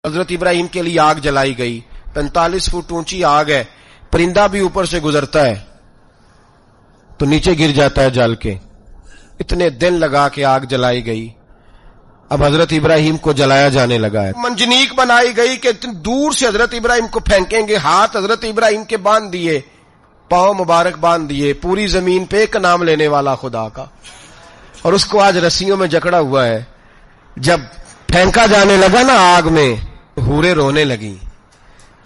حضرت ابراہیم کے لیے آگ جلائی گئی. 45 فٹ اونچی آگ ہے, پرندہ بھی اوپر سے گزرتا ہے تو نیچے گر جاتا ہے جل کے. اتنے دن لگا کے آگ جلائی گئی. اب حضرت ابراہیم کو جلایا جانے لگا ہے. منجنیق بنائی گئی کہ دور سے حضرت ابراہیم کو پھینکیں گے. ہاتھ حضرت ابراہیم کے باندھ دیے, پاؤں مبارک باندھ دیے. پوری زمین پہ ایک نام لینے والا خدا کا, اور اس کو آج رسیوں میں جکڑا ہوا ہے. جب پھینکا جانے لگا نا آگ میں, حوریں رونے لگی,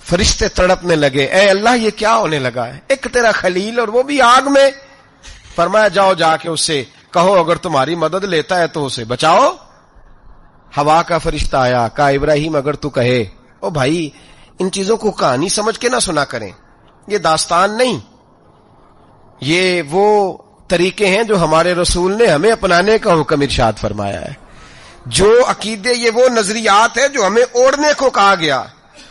فرشتے تڑپنے لگے, اے اللہ یہ کیا ہونے لگا ہے, ایک تیرا خلیل اور وہ بھی آگ میں. فرمایا جاؤ جا کے اس سے کہو اگر تمہاری مدد لیتا ہے تو اسے بچاؤ. ہوا کا فرشتہ آیا, کہا ابراہیم اگر تو کہے. او بھائی ان چیزوں کو کہانی سمجھ کے نہ سنا کریں, یہ داستان نہیں, یہ وہ طریقے ہیں جو ہمارے رسول نے ہمیں اپنانے کا حکم ارشاد فرمایا ہے. جو عقیدے, یہ وہ نظریات ہے جو ہمیں اوڑھنے کو کہا گیا.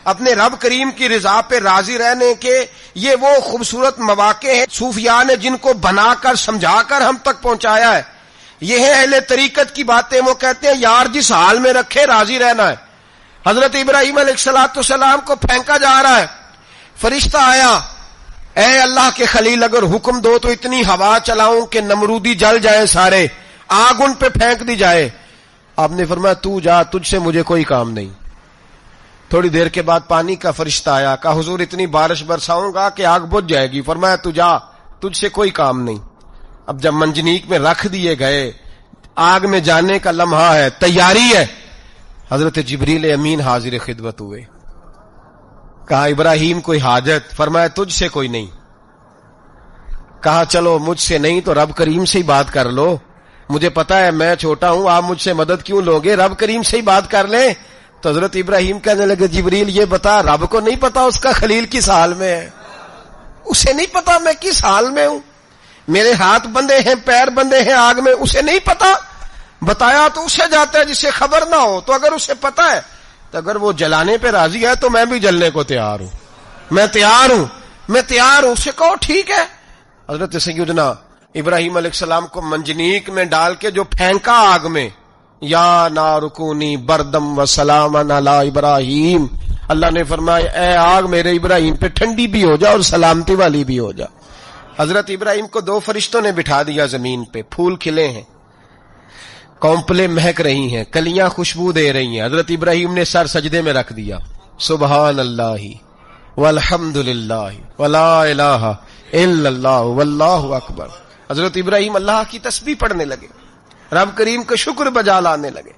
اپنے رب کریم کی رضا پہ راضی رہنے کے یہ وہ خوبصورت مواقع ہیں صوفیاء نے جن کو بنا کر سمجھا کر ہم تک پہنچایا ہے. یہ ہے اہل طریقت کی باتیں. وہ کہتے ہیں یار جس حال میں رکھے راضی رہنا ہے. حضرت ابراہیم علیہ السلام کو پھینکا جا رہا ہے, فرشتہ آیا, اے اللہ کے خلیل اگر حکم دو تو اتنی ہوا چلاؤں کہ نمرودی جل جائے سارے, آگ ان پہ پھینک دی جائے. آپ نے فرمایا تو جا, تجھ سے مجھے کوئی کام نہیں. تھوڑی دیر کے بعد پانی کا فرشتہ آیا, کہا حضور اتنی بارش برساؤں گا کہ آگ بجھ جائے گی. فرمایا تو جا, تجھ سے کوئی کام نہیں. اب جب منجنیق میں رکھ دیے گئے, آگ میں جانے کا لمحہ ہے, تیاری ہے, حضرت جبریل امین حاضر خدمت ہوئے. کہا ابراہیم کوئی حاجت؟ فرمایا تجھ سے کوئی نہیں. کہا چلو مجھ سے نہیں تو رب کریم سے ہی بات کر لو, مجھے پتا ہے میں چھوٹا ہوں, آپ مجھ سے مدد کیوں لوگے, رب کریم سے ہی بات کر لیں. تو حضرت ابراہیم کہنے لگے جبریل یہ بتا, رب کو نہیں پتا اس کا خلیل کس حال میں ہے, اسے نہیں پتا میں کس حال میں ہوں, میرے ہاتھ بندے ہیں پیر بندے ہیں آگ میں, اسے نہیں پتا. بتایا تو اسے جاتا ہے جسے خبر نہ ہو. تو اگر اسے پتا ہے تو اگر وہ جلانے پہ راضی ہے تو میں بھی جلنے کو تیار ہوں, میں تیار ہوں, میں تیار ہوں. اسے کہو ٹھیک ہے. حضرت سیدنا ابراہیم علیہ السلام کو منجنیق میں ڈال کے جو پھینکا آگ میں, یا نارکونی بردم و سلام علی ابراہیم, اللہ نے فرمایا اے آگ میرے ابراہیم پہ ٹھنڈی بھی ہو جا اور سلامتی والی بھی ہو جا. حضرت ابراہیم کو 2 فرشتوں نے بٹھا دیا زمین پہ. پھول کھلے ہیں, کونپلیں مہک رہی ہیں, کلیاں خوشبو دے رہی ہیں. حضرت ابراہیم نے سر سجدے میں رکھ دیا, سبحان اللہ والحمد للہ ولا الہ الا اللہ واللہ اکبر. حضرت ابراہیم اللہ کی تسبیح پڑھنے لگے, رب کریم کا شکر بجا لانے لگے.